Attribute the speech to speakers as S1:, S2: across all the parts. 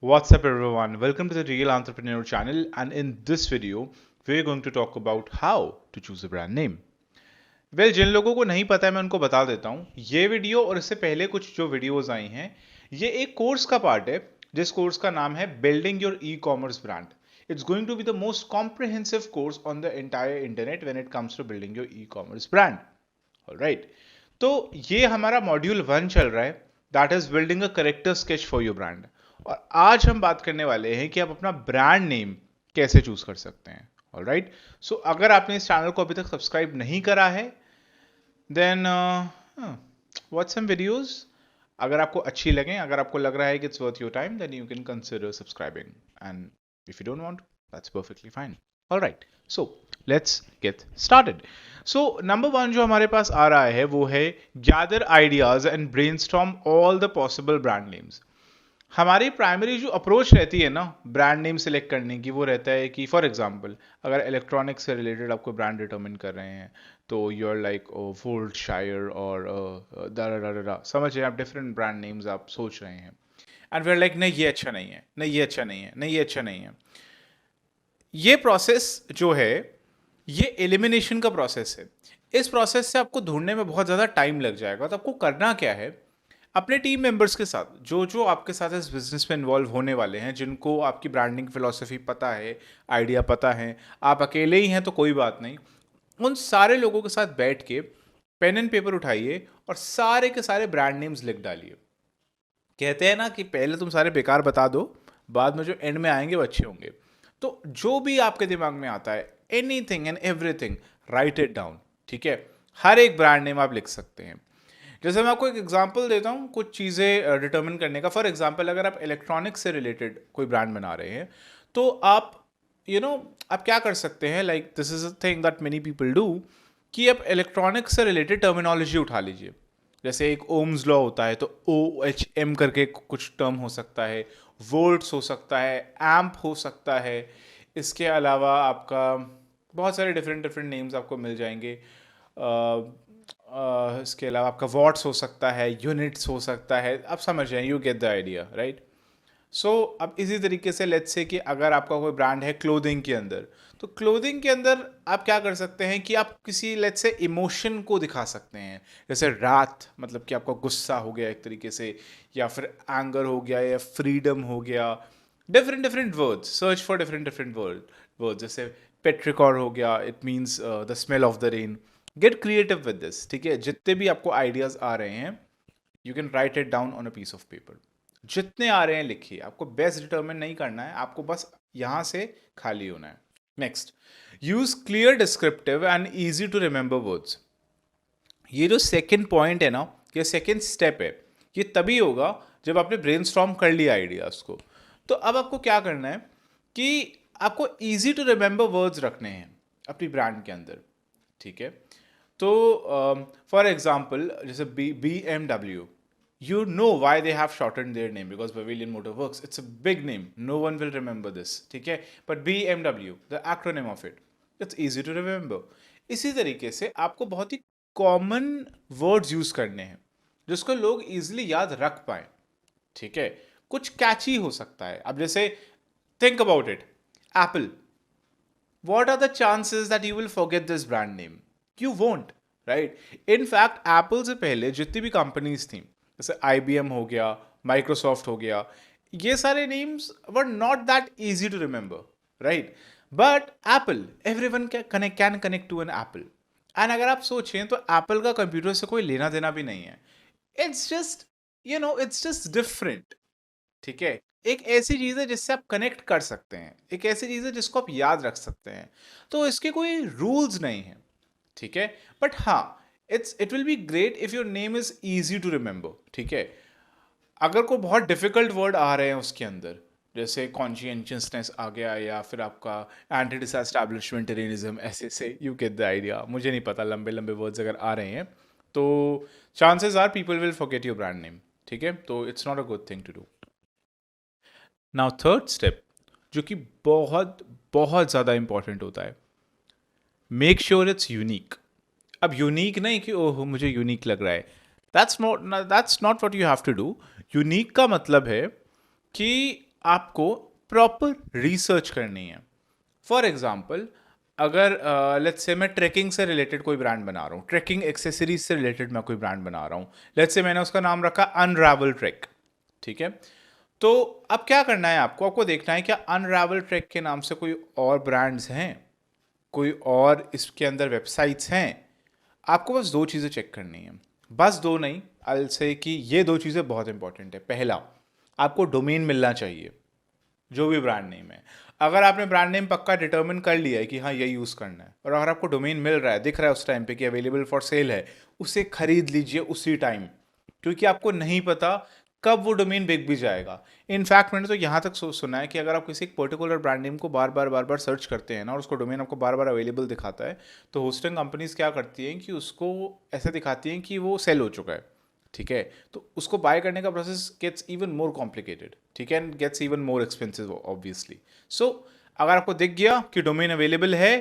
S1: What's up, everyone? Welcome to the Real Entrepreneur channel. And in this video, we're going to talk about how to choose a brand name. जिन लोगों को नहीं पता है मैं उनको बता देता हूँ। ये वीडियो और इससे पहले कुछ जो वीडियोस आई हैं, ये एक कोर्स का पार्ट है, जिस कोर्स का नाम है building your e commerce brand. It's going to be the most comprehensive course on the entire internet when it comes to building your e-commerce brand. Alright. तो ये हमारा मॉड्यूल 1 चल रहा है, that is building a character sketch for your brand. और आज हम बात करने वाले हैं कि आप अपना ब्रांड नेम कैसे चूज कर सकते हैं. ऑलराइट. सो अगर आपने इस चैनल को अभी तक सब्सक्राइब नहीं करा है, देन वॉच सम वीडियोस. अगर आपको अच्छी लगे, अगर आपको लग रहा है कि it's worth your time, then you can consider subscribing. And if you don't want, that's perfectly fine. Alright. So let's get started. So number 1 जो हमारे पास आ रहा है वो है gather ideas and brainstorm all the possible brand names. हमारी primary जो अप्रोच रहती है ना ब्रांड नेम सेलेक्ट करने की, वो रहता है कि फॉर एग्जांपल अगर इलेक्ट्रॉनिक्स से रिलेटेड आपको ब्रांड डिटरमिन कर रहे हैं, तो यू आर लाइक वोल्ट शायर और समझ रहे हैं आप, डिफरेंट ब्रांड नेम्स आप सोच रहे हैं. एंड वी आर लाइक नहीं ये अच्छा नहीं है, नहीं ये अच्छा नहीं है, नहीं ये अच्छा नहीं है. ये प्रोसेस जो है ये एलिमिनेशन का प्रोसेस है. इस प्रोसेस से आपको ढूंढने में बहुत ज़्यादा टाइम लग जाएगा. तो आपको करना क्या है, अपने टीम मेंबर्स के साथ जो जो आपके साथ इस बिजनेस में इन्वॉल्व होने वाले हैं, जिनको आपकी ब्रांडिंग फिलॉसफी पता है, आइडिया पता है, आप अकेले ही हैं तो कोई बात नहीं, उन सारे लोगों के साथ बैठ के पेन एंड पेपर उठाइए और सारे के सारे ब्रांड नेम्स लिख डालिए. कहते हैं ना कि पहले तुम सारे बेकार बता दो, बाद में जो एंड में आएंगे वो अच्छे होंगे. तो जो भी आपके दिमाग में आता है, anything and everything, right it down. ठीक है. हर एक ब्रांड नेम आप लिख सकते हैं. जैसे मैं आपको एक एग्जांपल देता हूँ कुछ चीज़ें डिटर्मिन करने का. फॉर एग्जांपल अगर आप इलेक्ट्रॉनिक्स से रिलेटेड कोई ब्रांड बना रहे हैं, तो आप आप क्या कर सकते हैं, like this is a thing that many people do, कि आप इलेक्ट्रॉनिक्स से रिलेटेड टर्मिनोलॉजी उठा लीजिए. जैसे एक ओम्स लॉ होता है, तो OHM करके कुछ टर्म हो सकता है, वोल्ट्स हो सकता है, एम्प हो सकता है. इसके अलावा आपका बहुत सारे डिफरेंट डिफरेंट नेम्स आपको मिल जाएंगे. इसके अलावा आपका वॉट्स हो सकता है, यूनिट्स हो सकता है. आप समझ जाए, you get the idea, right. So अब इसी तरीके से लेट्स से कि अगर आपका कोई ब्रांड है क्लोथिंग के अंदर, तो क्लोथिंग के अंदर आप क्या कर सकते हैं कि आप किसी लेट्स से इमोशन को दिखा सकते हैं. जैसे रात, मतलब कि आपका गुस्सा हो गया एक तरीके से, या फिर एंगर हो गया, या फ्रीडम हो गया. Different different words, search for different different word. जैसे पेट्रिकॉर हो गया, it means the smell of the rain. Get creative with this. ठीक है. जितने भी आपको आइडियाज आ रहे हैं, you can write it down on a piece of paper. जितने आ रहे हैं लिखिए. आपको बेस्ट डिटरमिन नहीं करना है, आपको बस यहाँ से खाली होना है. Next, use clear descriptive and easy to remember words. ये जो सेकेंड पॉइंट है ना, ये सेकेंड स्टेप है, ये तभी होगा जब आपने ब्रेनस्टॉर्म कर लिया आइडियाज को. तो अब आपको क्या करना है कि आपको इजी टू रिमेंबर वर्ड्स रखने हैं अपनी ब्रांड के अंदर. ठीक है. तो फॉर एग्जाम्पल जैसे BMW, you know why they have shortened their name, because Pavilion Motor Works, it's a big name, no one will remember this. ठीक है. but BMW, the acronym of it, it's easy to remember. इसी तरीके से आपको बहुत ही common words use करने हैं जिसको लोग इजीली याद रख पाए. ठीक है. कुछ कैची हो सकता है. अब जैसे think about it, Apple. what are the chances that you will forget this brand name? You won't, right? In fact, Apple से पहले जितनी भी कंपनीज थी, जैसे IBM हो गया, माइक्रोसॉफ्ट हो गया, ये सारे names were not that easy to remember, right. But Apple, everyone can connect to an apple. And अगर आप सोचें तो एप्पल का कंप्यूटर से कोई लेना देना भी नहीं है. It's just it's just different. ठीक है. एक ऐसी चीज़ है जिससे आप कनेक्ट कर सकते हैं, एक ऐसी चीज़ है जिसको आप याद रख सकते हैं. तो इसके कोई रूल्स नहीं हैं. ठीक है. बट हाँ, it will be great if your name is easy to remember. ठीक है. अगर कोई बहुत डिफिकल्ट वर्ड आ रहे हैं उसके अंदर, जैसे कॉन्शियसनेस आ गया, या फिर आपका एंटी डिसएस्टैब्लिशमेंटेरियनिज्म, ऐसे से यू गेट द आइडिया. मुझे नहीं पता, लंबे लंबे वर्ड्स अगर आ रहे हैं तो chances are people will forget your brand name. ठीक है. तो it's not a good thing to do. Now third step, जो कि बहुत बहुत ज़्यादा इंपॉर्टेंट होता है, मेक श्योर इट्स यूनिक. अब यूनिक नहीं कि ओह मुझे यूनिक लग रहा है, that's not what you have to do. Unique का मतलब है कि आपको प्रॉपर रिसर्च करनी है। फॉर एग्जाम्पल, अगर लेट्स से मैं ट्रैकिंग से रिलेटेड कोई ब्रांड बना रहा हूँ, ट्रैकिंग एक्सेसरीज से रिलेटेड मैं कोई ब्रांड बना रहा हूँ, लेट्स से मैंने उसका नाम रखा अनरावल ट्रैक, ठीक है। तो अब क्या करना है आपको, आपको देखना है क्या अनरावल ट्रैक के नाम से कोई और ब्रांड्स हैं, कोई और इसके अंदर वेबसाइट्स हैं। आपको बस दो चीज़ें चेक करनी है, बस दो नहीं, आई से कि ये दो चीज़ें बहुत इंपॉर्टेंट है। पहला, आपको डोमेन मिलना चाहिए, जो भी ब्रांड नेम है। अगर आपने ब्रांड नेम पक्का डिटर्मिन कर लिया है कि हाँ ये यूज़ करना है, और अगर आपको डोमेन मिल रहा है, दिख रहा है उस टाइम पे कि अवेलेबल फॉर सेल है, उसे खरीद लीजिए उसी टाइम, क्योंकि आपको नहीं पता कब वो डोमेन बिक भी जाएगा। इनफैक्ट मैंने तो यहाँ तक सुना है कि अगर आप किसी एक पर्टिकुलर ब्रांड नेम को बार बार सर्च करते हैं ना, और उसको डोमेन आपको बार बार अवेलेबल दिखाता है, तो होस्टिंग कंपनीज क्या करती हैं कि उसको ऐसा दिखाती हैं कि वो सेल हो चुका है, ठीक है। तो उसको बाय करने का process gets even more complicated, ठीक है, and gets even more expensive obviously. So अगर आपको दिख गया कि डोमेन अवेलेबल है,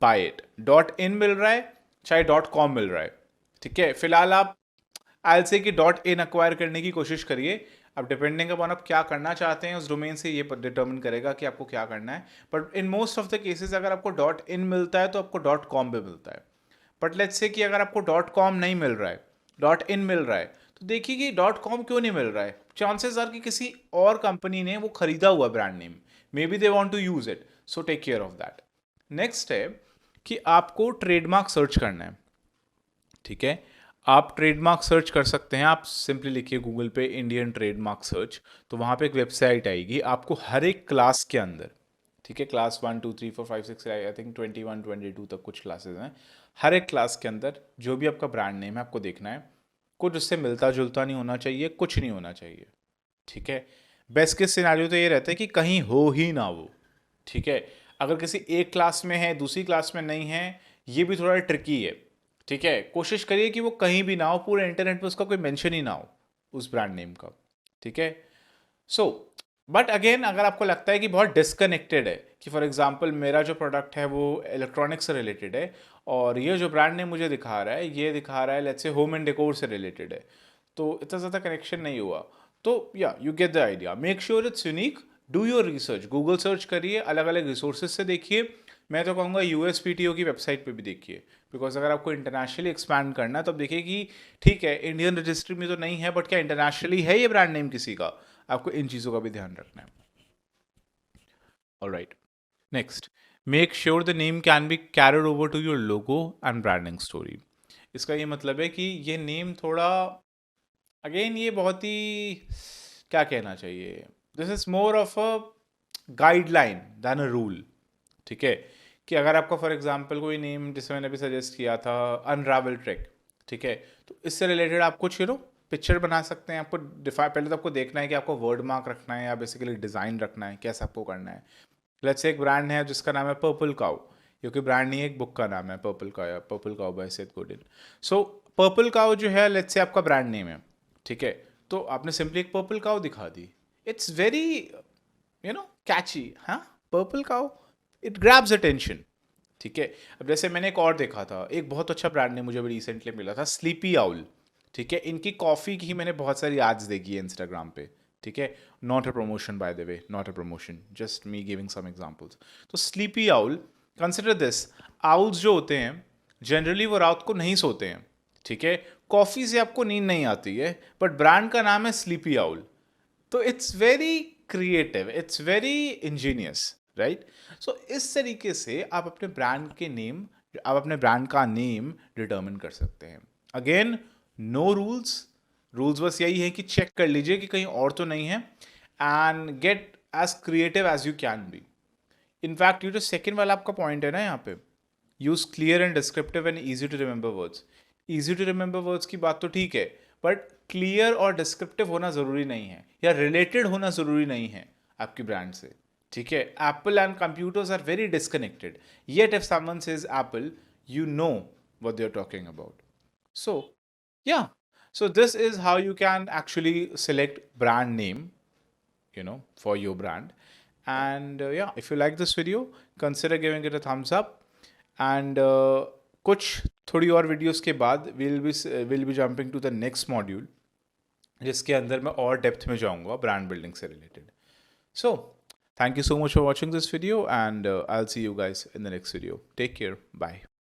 S1: बाय इट। डॉट इन मिल रहा है, चाहे डॉट कॉम मिल रहा है, ठीक है। फिलहाल आप आई से कि डॉट इन अक्वायर करने की कोशिश करिए। अब डिपेंडिंग अपॉन आप क्या करना चाहते हैं उस डोमेन से, ये डिटर्मिन करेगा कि आपको क्या करना है। But in most of the cases अगर आपको डॉट इन मिलता है तो आपको डॉट कॉम भी मिलता है। बट लेट्स से कि अगर आपको डॉट कॉम नहीं मिल रहा है, डॉट इन मिल रहा है, तो देखिए कि डॉट कॉम क्यों नहीं मिल रहा है। चांसेस आर कि किसी और कंपनी ने वो खरीदा हुआ brand name, may be they want to use it, so take care of that. Next है कि आपको ट्रेडमार्क सर्च करना है, ठीक है। आप ट्रेडमार्क सर्च कर सकते हैं, आप सिंपली लिखिए गूगल पे इंडियन ट्रेडमार्क सर्च, तो वहाँ पे एक वेबसाइट आएगी। आपको हर एक क्लास के अंदर, ठीक है, क्लास 1 2 3 4 5 6 आई थिंक 21 22 तक कुछ क्लासेस हैं, हर एक क्लास के अंदर जो भी आपका ब्रांड नेम है आपको देखना है, कुछ उससे मिलता जुलता नहीं होना चाहिए, कुछ नहीं होना चाहिए, ठीक है। बेस्ट केस सिनारियो तो ये रहता है कि कहीं हो ही ना वो, ठीक है। अगर किसी एक क्लास में है दूसरी क्लास में नहीं है, ये भी थोड़ा ट्रिकी है, ठीक है। कोशिश करिए कि वो कहीं भी ना हो, पूरे इंटरनेट पे उसका कोई मेंशन ही ना हो उस ब्रांड नेम का, ठीक है। सो बट अगेन अगर आपको लगता है कि बहुत डिस्कनेक्टेड है, कि फॉर एग्जांपल मेरा जो प्रोडक्ट है वो इलेक्ट्रॉनिक्स से रिलेटेड है, और ये जो ब्रांड नेम मुझे दिखा रहा है ये दिखा रहा है let's say home and decor से रिलेटेड है, तो इतना ज़्यादा कनेक्शन नहीं हुआ, तो या you get the idea. Make sure it's unique, do your research, Google search करिए, अलग अलग रिसोर्सेज से देखिए। मैं तो कहूँगा यूएसपीटीओ की वेबसाइट पे भी देखिए, बिकॉज अगर आपको इंटरनेशनली एक्सपैंड करना है तो अब देखिए कि ठीक है इंडियन रजिस्ट्री में तो नहीं है, बट क्या इंटरनेशनली है ये ब्रांड नेम किसी का, आपको इन चीज़ों का भी ध्यान रखना है। Alright, next, make sure the name can be carried over to your logo and branding story. इसका ये मतलब है कि ये नेम थोड़ा, अगेन ये बहुत ही, क्या कहना चाहिए, this is more of a guideline then a rule, ठीक है। कि अगर आपका फॉर एग्जांपल कोई नेम जिसे मैंने अभी सजेस्ट किया था अनरावल ट्रैक, ठीक है, तो इससे रिलेटेड आप कुछ पिक्चर बना सकते हैं। आपको डिफाइन, पहले तो आपको देखना है कि आपको वर्ड मार्क रखना है या बेसिकली डिज़ाइन रखना है, कैसा आपको करना है। लेट्स से एक ब्रांड है जिसका नाम है पर्पल काउ, क्योंकि ब्रांड नहीं है, एक बुक का नाम है पर्पल काउ, या purple cow bye Seth Godin. सो पर्पल काउ जो है लेट्स से आपका ब्रांड नेम है, ठीक है, तो आपने सिंपली एक पर्पल काउ दिखा दी, इट्स वेरी कैची, हाँ, purple cow, it grabs attention, ठीक है। अब जैसे मैंने एक और देखा था, एक बहुत अच्छा ब्रांड ने मुझे अभी रिसेंटली मिला था, स्लीपी आउल, ठीक है। इनकी कॉफ़ी की मैंने बहुत सारी एड्स देखी है इंस्टाग्राम पे, ठीक है। Not a promotion by the way, not a promotion, just me giving some examples. तो sleepy owl, consider this, owls जो होते हैं जनरली वो रात को नहीं सोते हैं, ठीक है। कॉफ़ी से आपको नींद नहीं आती है, बट ब्रांड का नाम है स्लीपी आउल, तो it's very creative, it's very ingenious, right. So इस तरीके से आप अपने ब्रांड के नेम, आप अपने ब्रांड का नेम डिटर्मिन कर सकते हैं। अगेन, नो रूल्स, रूल्स बस यही है कि चेक कर लीजिए कि कहीं और तो नहीं है, and get as creative as you can be. In fact ये जो सेकेंड वाला आपका पॉइंट है ना यहाँ पे, use clear and descriptive and easy to remember words, easy to remember words की बात तो ठीक है, बट क्लियर और डिस्क्रिप्टिव होना ज़रूरी नहीं है, या रिलेटेड होना ज़रूरी नहीं है आपकी ब्रांड से, ठीक है। Apple and computers are very disconnected, yet if someone says Apple, you know what they're talking about. So, yeah. So this is how you can actually select brand name, for your brand. And yeah, if you like this video, consider giving it a thumbs up. And कुछ थोड़ी और videos के बाद we'll be jumping to the next module, जिसके अंदर मैं और depth में जाऊंगा ब्रांड बिल्डिंग से related. So thank you so much for watching this video, and I'll see you guys in the next video. Take care. Bye.